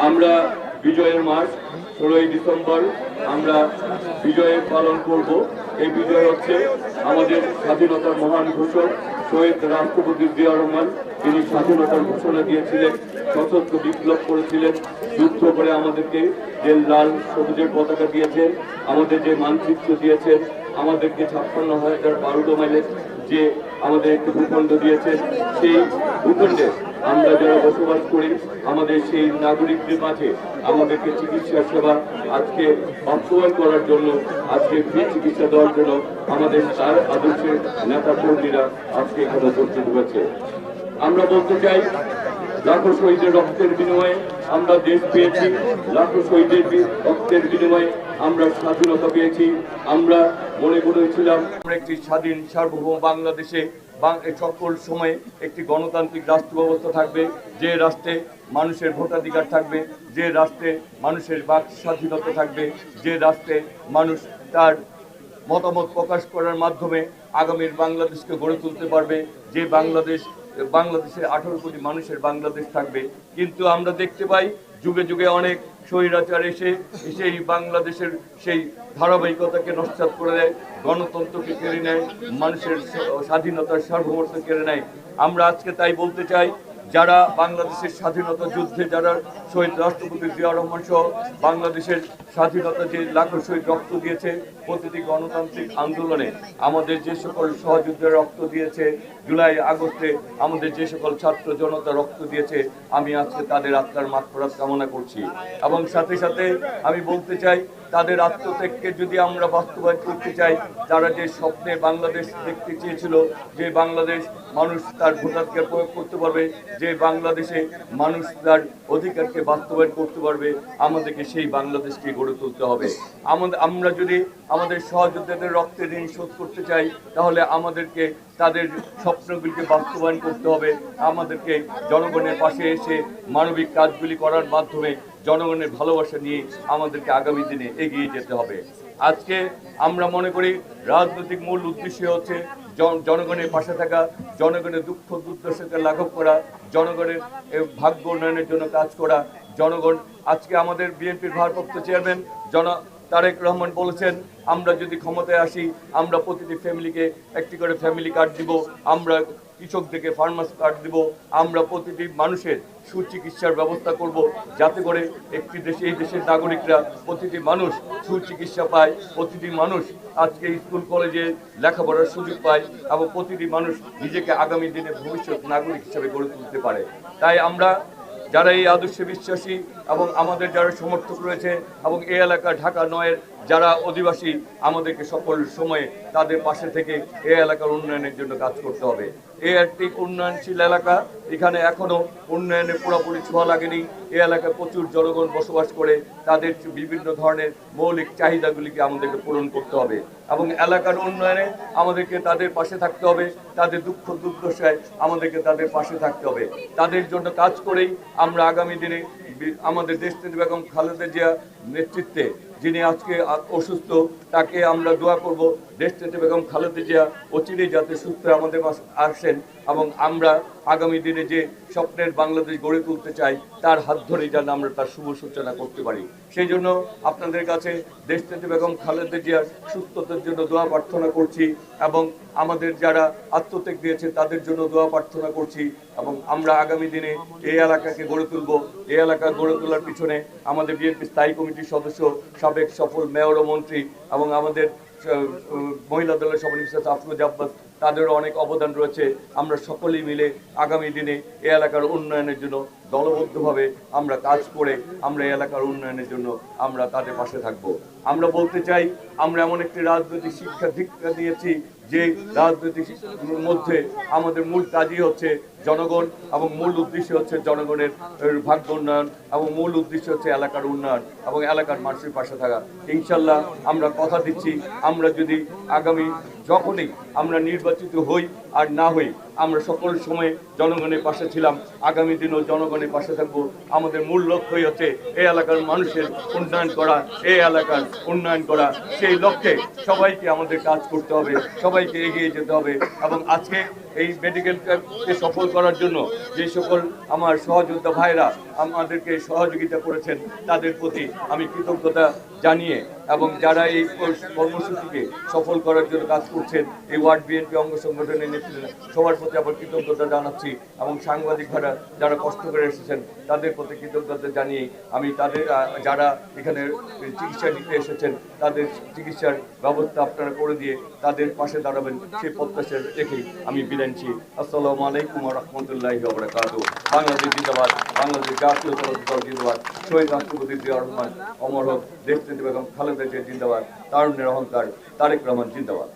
আমরা বিজয়ের মাস 16ই ডিসেম্বর আমরা বিজয়ের পালন করব। এই বিজয় হচ্ছে আমাদের স্বাধীনতার মহান ঘোষক শহীদ রাষ্ট্রপতি জিয়াউর রহমান। তিনি স্বাধীনতার ঘোষণা দিয়েছিলেন, সশস্ত্র বিপ্লব করেছিলেন, যুদ্ধ করে আমাদেরকে যে লাল সবুজের পতাকা দিয়েছেন, আমাদের যে মানচিত্র দিয়েছেন, আমাদেরকে 56,012 মাইলের যে আমাদের একটি ভূখণ্ড দিয়েছেন, সেই ভূখণ্ডে আমরা যারা বসবাস করি আমাদের সেই নাগরিকদের মাঝে আমাদেরকে চিকিৎসা সেবা আজকে বাস্তবায়ন করার জন্য, আজকে ফ্রি চিকিৎসা দেওয়ার জন্য আমাদের তার আদর্শের নেতা কর্মীরা আজকে এখানে উপস্থিত হয়েছে। আমরা বলতে চাই, লাখো শহীদের রক্তের বিনিময়ে আমরা দেশ পেয়েছি, লাখো শহীদের রক্তের বিনিময়ে আমরা স্বাধীনতা পেয়েছি। আমরা মনে করেছিলাম আমরা একটি স্বাধীন সার্বভৌম বাংলাদেশে সকল সময়ে একটি গণতান্ত্রিক রাষ্ট্র ব্যবস্থা থাকবে, যে রাষ্ট্রে মানুষের ভোটাধিকার থাকবে, যে রাষ্ট্রে মানুষের বাক স্বাধীনতা থাকবে, যে রাষ্ট্রে মানুষ তার মতামত প্রকাশ করার মাধ্যমে আগামীর বাংলাদেশকে গড়ে তুলতে পারবে, যে বাংলাদেশের 18 কোটি মানুষের বাংলাদেশ থাকবে। কিন্তু আমরা দেখতে পাই যুগে যুগে অনেক স্বৈরাচার এসে এই বাংলাদেশের সেই ধারাবাহিকতাকে নস্যাৎ করে দেয়, গণতন্ত্রকে কেড়ে নেয়, মানুষের স্বাধীনতার সার্বভৌমত্ব কেড়ে নেয়। আমরা আজকে তাই বলতে চাই, যারা বাংলাদেশের স্বাধীনতা যুদ্ধে যারা শহীদ রাষ্ট্রপতি জিয়াউর রহমান সহ বাংলাদেশের স্বাধীনতা যে লাখো শহীদ রক্ত দিয়েছে, প্রতিটি গণতান্ত্রিক আন্দোলনে আমাদের যে সকল সহযোদ্ধারা রক্ত দিয়েছে, জুলাই আগস্টে আমাদের যে সকল ছাত্র জনতা রক্ত দিয়েছে, আমি আজকে তাদের আত্মার মাগফিরাত কামনা করছি। এবং সাথে সাথে আমি বলতে চাই, তাদের আত্মত্যাগকে যদি আমরা বাস্তবায়ন করতে চাই, তারা যে স্বপ্নে বাংলাদেশ দেখতে চেয়েছিল, যে বাংলাদেশ মানুষ তার ভোটাধিকার প্রয়োগ করতে পারবে, যে বাংলাদেশে মানুষ তার অধিকারকে বাস্তবায়ন করতে পারবে, আমাদেরকে সেই বাংলাদেশকে গড়ে তুলতে হবে। আমরা যদি আমাদের সহযোদ্ধাদের রক্তের ঋণ শোধ করতে চাই, তাহলে আমাদেরকে তাদের স্বপ্নগুলিকে বাস্তবায়ন করতে হবে। আমাদেরকে জনগণের পাশে এসে মানবিক কাজগুলি করার মাধ্যমে জনগণের ভালোবাসা নিয়ে আমাদেরকে আগামী দিনে এগিয়ে যেতে হবে। আজকে আমরা মনে করি রাজনৈতিক মূল উদ্দেশ্য হচ্ছে জনগণের পাশে থাকা, জনগণের দুঃখ দুর্দশাকে লাঘব করা, জনগণের ভাগ্য উন্নয়নের জন্য কাজ করা। জনগণ আজকে আমাদের বিএনপির ভারপ্রাপ্ত চেয়ারম্যান তারেক রহমান বলেছেন, আমরা যদি ক্ষমতায় আসি আমরা প্রতিটি ফ্যামিলিকে একটি করে ফ্যামিলি কার্ড দিব, আমরা কৃষকদেরকে ফার্মার্স কার্ড দিব, আমরা প্রতিটি মানুষের সুচিকিৎসার ব্যবস্থা করব, যাতে করে একটি দেশে এই দেশের নাগরিকরা প্রতিটি মানুষ সুচিকিৎসা পায়, প্রতিটি মানুষ আজকে স্কুল কলেজে লেখাপড়ার সুযোগ পায় এবং প্রতিটি মানুষ নিজেকে আগামী দিনে ভবিষ্যৎ নাগরিক হিসেবে গড়ে তুলতে পারে। তাই আমরা যারা এই আদর্শে বিশ্বাসী এবং আমাদের যারা সমর্থক রয়েছে এবং এই এলাকা ঢাকা 9-এর যারা অধিবাসী, আমাদেরকে সকল সময়ে তাদের পাশে থেকে এই এলাকার উন্নয়নের জন্য কাজ করতে হবে। এই একটি উন্নয়নশীল এলাকা, এখানে এখনো উন্নয়নের পুরোপুরি ছোঁয়া লাগেনি। এই এলাকায় প্রচুর জনগণ বসবাস করে, তাদের বিভিন্ন ধরনের মৌলিক চাহিদাগুলিকে আমাদেরকে পূরণ করতে হবে এবং এলাকার উন্নয়নে আমাদেরকে তাদের পাশে থাকতে হবে, তাদের দুঃখ দুর্দশায় আমাদেরকে তাদের পাশে থাকতে হবে। তাদের জন্য কাজ করেই আমরা আগামী দিনে আমাদের দেশনেত্রী বেগম খালেদা জিয়া নেতৃত্বে, যিনি আজকে অসুস্থ, তাকে আমরা দোয়া করব দেশনেত্রী বেগম খালেদা জিয়া অচিরেই যাতে সুস্থ আমাদের আসেন এবং আমরা আগামী দিনে যে স্বপ্নের বাংলাদেশ গড়ে তুলতে চাই, তার হাত ধরেই যেন আমরা তার শুভ সূচনা করতে পারি। সেই জন্য আপনাদের কাছে দেশনেত্রী বেগম খালেদা জিয়ার সুস্থতার জন্য দোয়া প্রার্থনা করছি এবং আমাদের যারা আত্মত্যাগ দিয়েছে তাদের জন্য দোয়া প্রার্থনা করছি এবং আমরা আগামী দিনে এই এলাকাকে গড়ে তুলব। এই এলাকা গড়ে তোলার পিছনে আমাদের বিএনপি স্থায়ী কমিটির সদস্য, সাবেক সফল মেয়র ও মন্ত্রী এবং আমাদের মহিলা দলের সভানেত্রী আফরোজা আব্বাস, তাদেরও অনেক অবদান রয়েছে। আমরা সকলেই মিলে আগামী দিনে এই এলাকার উন্নয়নের জন্য দলবদ্ধভাবে আমরা কাজ করে আমরা এই এলাকার উন্নয়নের জন্য আমরা তাদের পাশে থাকব। আমরা বলতে চাই, আমরা এমন একটি রাজনৈতিক শিক্ষা দীক্ষা দিয়েছি যে রাজনৈতিক মধ্যে আমাদের মূল কাজই হচ্ছে জনগণ এবং মূল উদ্দেশ্য হচ্ছে জনগণের ভাগ্য উন্নয়ন এবং মূল উদ্দেশ্য হচ্ছে এলাকার উন্নয়ন এবং এলাকার মানুষের পাশে থাকা। ইনশাল্লাহ আমরা কথা দিচ্ছি, আমরা যদি আগামী যখনই আমরা নির্বাচিত হই আর না হই, আমরা সকল সময় জনগণের পাশে ছিলাম, আগামী দিনও জনগণের পাশে থাকবো। আমাদের মূল লক্ষ্যই হচ্ছে এই এলাকার মানুষের উন্নয়ন করা, এই এলাকার উন্নয়ন করা। সেই লক্ষ্যে সবাইকে আমাদের কাজ করতে হবে, সবাইকে এগিয়ে যেতে হবে এবং আজকে এই মেডিকেল ক্যাম্পকে সফল করার জন্য যে সকল আমার সহযোদ্ধা ভাইরা আমাদেরকে সহযোগিতা করেছেন তাদের প্রতি আমি কৃতজ্ঞতা জানিয়ে এবং যারা এই কর্মসূচিকে সফল করার জন্য কাজ করছেন এই ওয়ার্ড বিএনপি অঙ্গ সংগঠনের নেতৃত্বে সবার প্রতি আবার কৃতজ্ঞতা জানাচ্ছি এবং সাংবাদিক ভাইরা যারা কষ্ট করে এসেছেন তাদের প্রতি কৃতজ্ঞতা জানিয়ে আমি তাদের যারা এখানে চিকিৎসা নিতে এসেছেন তাদের চিকিৎসার ব্যবস্থা আপনারা করে দিয়ে তাদের পাশে দাঁড়াবেন সেই প্রত্যাশা রেখেই আমি বিদায় নিচ্ছি। আসসালামু আলাইকুম ওয়া রাহমাতুল্লাহি ওয়া বারাকাতুহু। বাংলাদেশ জিন্দাবাদ, বাংলাদেশ জাতীয়তাবাদী দল জিন্দাবাদ, শহীদ রাষ্ট্রপতি জিয়াউর রহমান অমর হোক, দেশনেত্রী বেগম খালেদা জিয়া জিন্দাবাদ, তারুণ্যের অহংকার তারেক রহমান জিন্দাবাদ।